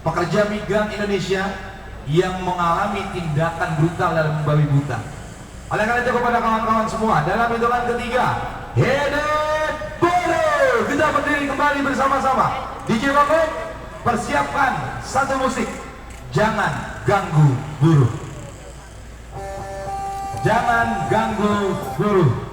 pekerja migran Indonesia yang mengalami tindakan brutal dalam membabi buta. Oleh karena itu kepada kawan-kawan semua, dalam hitungan ketiga, Hedet Boro, kita berdiri kembali bersama-sama. DJ Bangkok, persiapkan satu musik, Jangan Ganggu Buruh. Jangan ganggu buruh.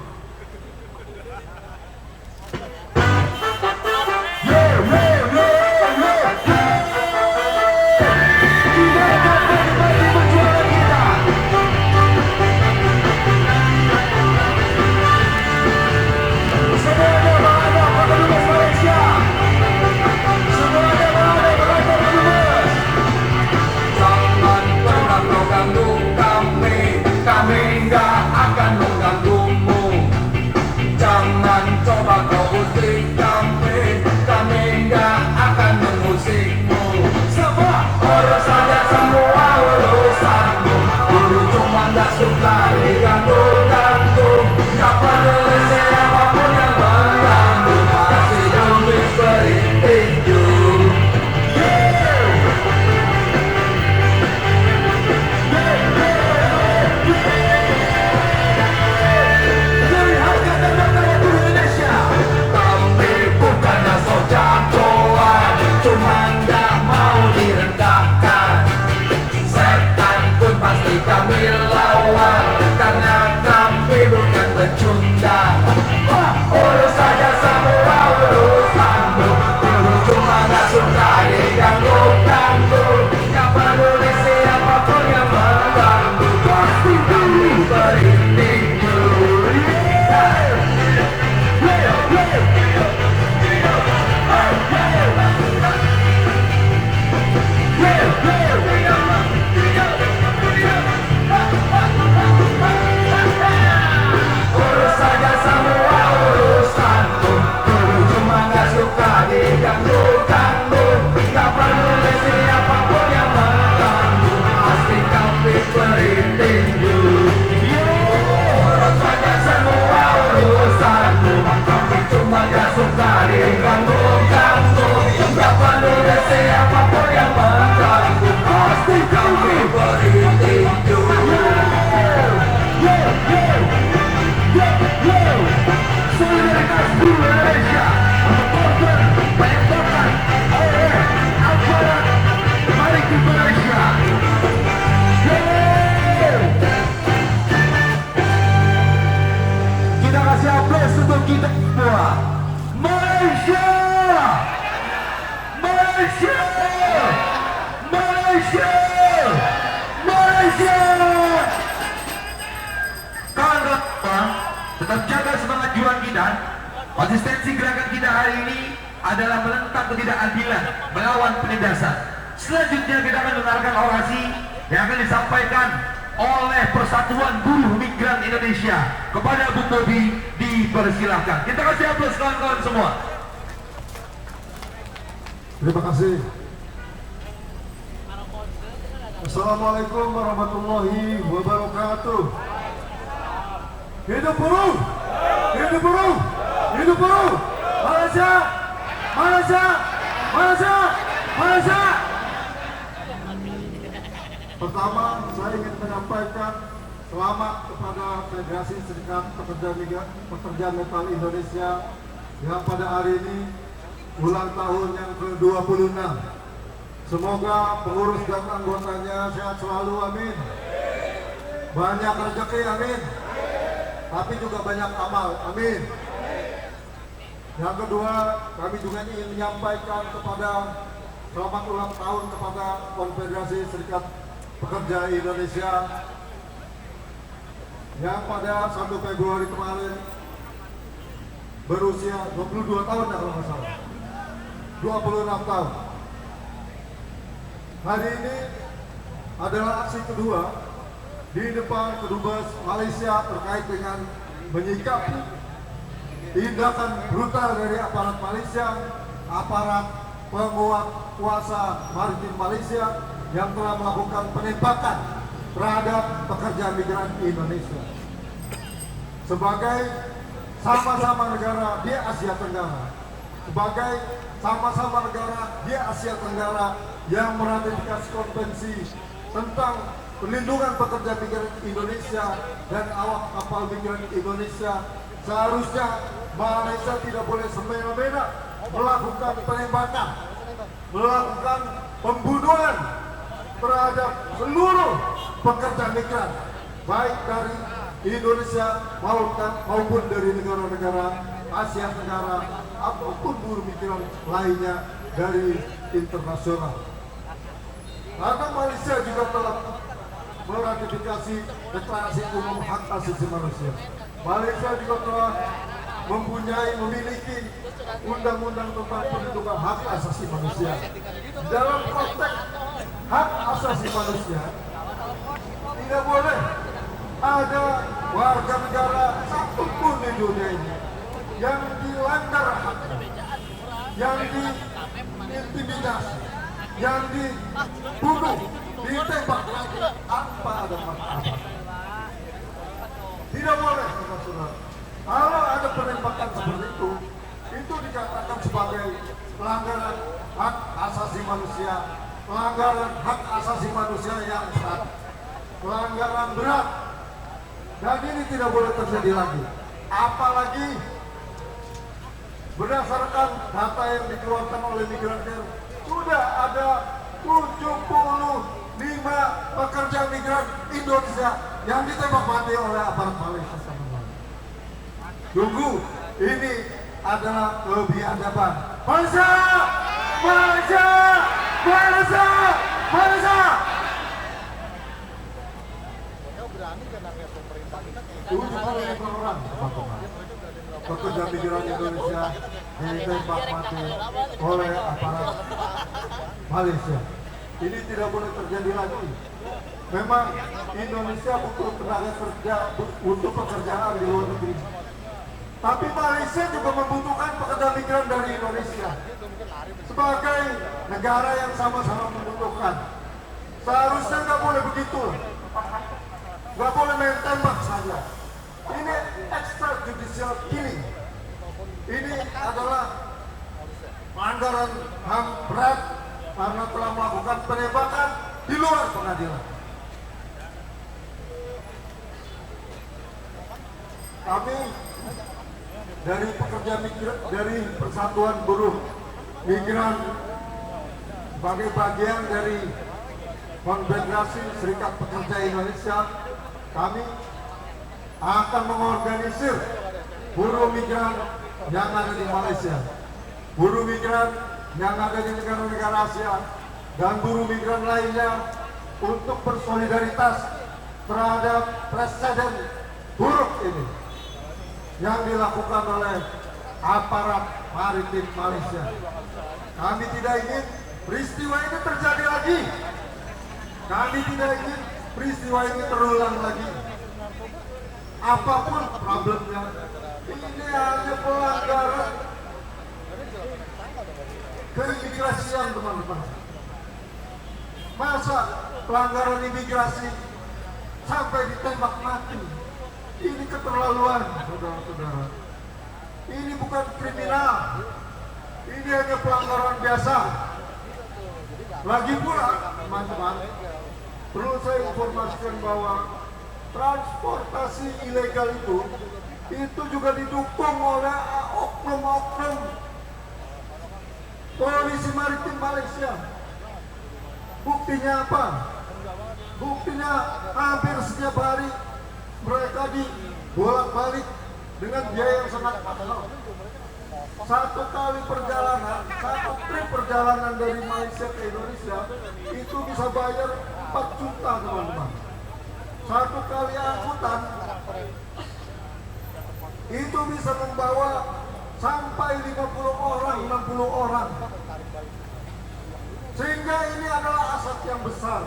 Tetap jaga semangat juang kita. Konsistensi gerakan kita hari ini adalah menentang ketidakadilan, melawan penindasan. Selanjutnya kita akan mendengarkan orasi yang akan disampaikan oleh Persatuan Buruh Migran Indonesia. Kepada Bung Bobi dipersilahkan. Kita kasih aplaus kawan-kawan semua. Terima kasih. Assalamualaikum warahmatullahi wabarakatuh. Hidup buruh! Hidup buruh! Hidup buruh! Malaysia! Malaysia! Malaysia! Malaysia! Pertama, saya ingin menyampaikan selamat kepada Federasi Serikat Pekerja Metal Indonesia yang pada hari ini ulang tahun yang ke-26. Semoga pengurus dan anggotanya sehat selalu, amin. Banyak rezeki, amin. Tapi juga banyak amal, amin. Yang kedua, kami juga ingin menyampaikan kepada selamat ulang tahun kepada Konfederasi Serikat Pekerja Indonesia yang pada 1 Februari kemarin berusia 22 tahun kalau nggak salah, 26 tahun. Hari ini adalah aksi kedua di depan Kedubes Malaysia terkait dengan menyikapi tindakan brutal dari aparat Malaysia, aparat penguat kuasa maritim Malaysia yang telah melakukan penembakan terhadap pekerja migran Indonesia. Sebagai sama-sama negara di Asia Tenggara, sebagai sama-sama negara di Asia Tenggara yang meratifikasi konvensi tentang perlindungan pekerja migran Indonesia dan awak kapal migran Indonesia. Seharusnya Malaysia tidak boleh semena-mena melakukan penembakan, melakukan pembunuhan terhadap seluruh pekerja migran, baik dari Indonesia maupun dari negara-negara Asia Tenggara ataupun buruh migran lainnya dari internasional. Karena Malaysia juga telah meratifikasi Deklarasi Umum Hak Asasi Manusia. Malaysia juga telah memiliki undang-undang tentang perlindungan hak asasi manusia. Dalam konteks hak asasi manusia, tidak boleh ada warga negara satupun di dunia ini yang dilanggar haknya, yang diintimidasi, yang dibunuh, ditembak tanpa ada masalah. Tidak boleh, saudara. Kalau ada penembakan seperti itu dikatakan sebagai pelanggaran hak asasi manusia, pelanggaran hak asasi manusia yang berat, pelanggaran berat, dan ini tidak boleh terjadi lagi. Apalagi berdasarkan data yang dikeluarkan oleh Migrancare, sudah ada 75 pekerja migran Indonesia yang ditembak mati oleh aparat Malaysia. Tunggu, ini adalah kebiadaban. Malaysia! Malaysia! Malaysia! Malaysia! Orang, teman-teman, pekerja migran Indonesia ditembak mati oleh aparat Malaysia. Ini tidak boleh terjadi lagi. Memang Indonesia butuh tenaga kerja untuk pekerjaan di luar negeri. Tapi Malaysia juga membutuhkan pekerja migran dari Indonesia. Sebagai negara yang sama-sama membutuhkan. Seharusnya nggak boleh begitu. Nggak boleh main tembak saja. Ini extrajudicial killing. Ini adalah pelanggaran HAM berat karena telah melakukan penembakan di luar pengadilan. Kami dari pekerja migran, dari Persatuan Buruh Migran sebagai bagian dari Konfederasi Serikat Pekerja Indonesia, kami akan mengorganisir buruh migran yang ada di Malaysia, buruh migran yang ada di negara-negara Asia, dan buruh migran lainnya untuk bersolidaritas terhadap presiden buruk ini yang dilakukan oleh aparat maritim Malaysia. Kami tidak ingin peristiwa ini terjadi lagi. Kami tidak ingin peristiwa ini terulang lagi. Apapun problemnya, ini hanya pelanggaran keimigrasian, teman-teman. Masa pelanggaran imigrasi sampai ditembak mati? Ini keterlaluan, saudara-saudara. Ini bukan kriminal. Ini hanya pelanggaran biasa. Lagi pula, teman-teman, perlu saya informasikan bahwa transportasi ilegal itu juga didukung oleh oknum-oknum polisi maritim Malaysia. Buktinya apa? Buktinya hampir setiap hari mereka dibolak-balik dengan biaya yang sangat mahal. Satu kali perjalanan, satu trip perjalanan dari Malaysia ke Indonesia itu bisa bayar 4 juta, teman-teman. Satu kali angkutan itu bisa membawa sampai 50 orang, 60 orang. Sehingga ini adalah aset yang besar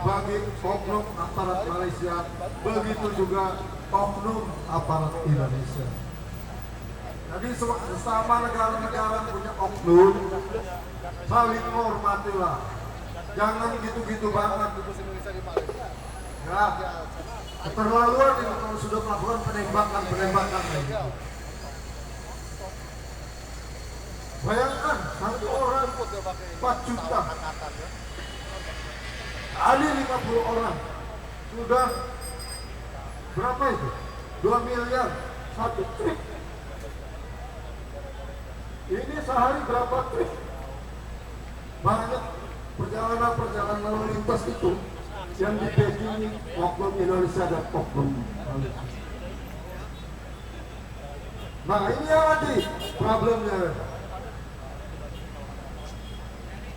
bagi oknum aparat Malaysia, begitu juga oknum aparat Indonesia. Jadi sesama negara-negara punya oknum, saling menghormatilah. Jangan gitu-gitu banget. Ya, keterlaluan ini kalau sudah melakukan penembakan kayak gitu. Bayangkan satu orang 4 juta, kali 50 orang, sudah berapa itu? 2 miliar, 1 trip. Ini sehari berapa trip? Banyak perjalanan lalu lintas itu yang dibacking oknum Indonesia dan oknum Malaysia. Nah ini yang tadi problemnya.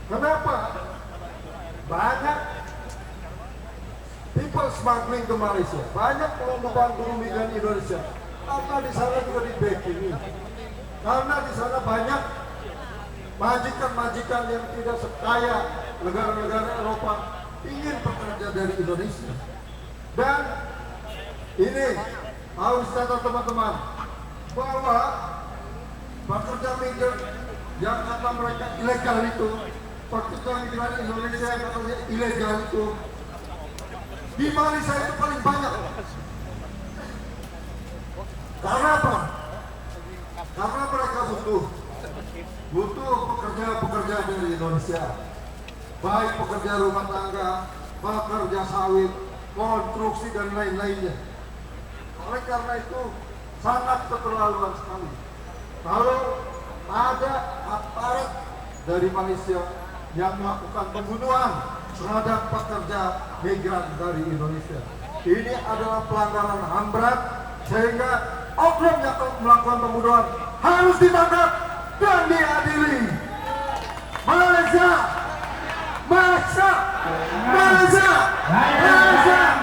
Kenapa? Banyak people smuggling ke Malaysia, banyak pelumpuhan buruh migran Indonesia. Karena di sana juga di backing. Karena di sana banyak majikan-majikan yang tidak sekaya negara-negara Eropa ingin bekerja dari Indonesia. Dan ini harus catat teman-teman bahwa pekerja migran yang kata mereka ilegal itu, pekerja migran Indonesia yang katanya ilegal itu di Malaysia itu paling banyak. Karena apa? Karena mereka butuh pekerja-pekerja dari Indonesia, baik pekerja rumah tangga, pekerja sawit, konstruksi dan lain-lainnya. Oleh karena itu sangat keterlaluan sekali kalau ada aparat dari Malaysia yang melakukan pembunuhan terhadap pekerja migran dari Indonesia. Ini adalah pelanggaran HAM berat, sehingga oknum yang melakukan pembunuhan harus ditangkap dan diadili. Malaysia, Malaysia, Malaysia, Malaysia.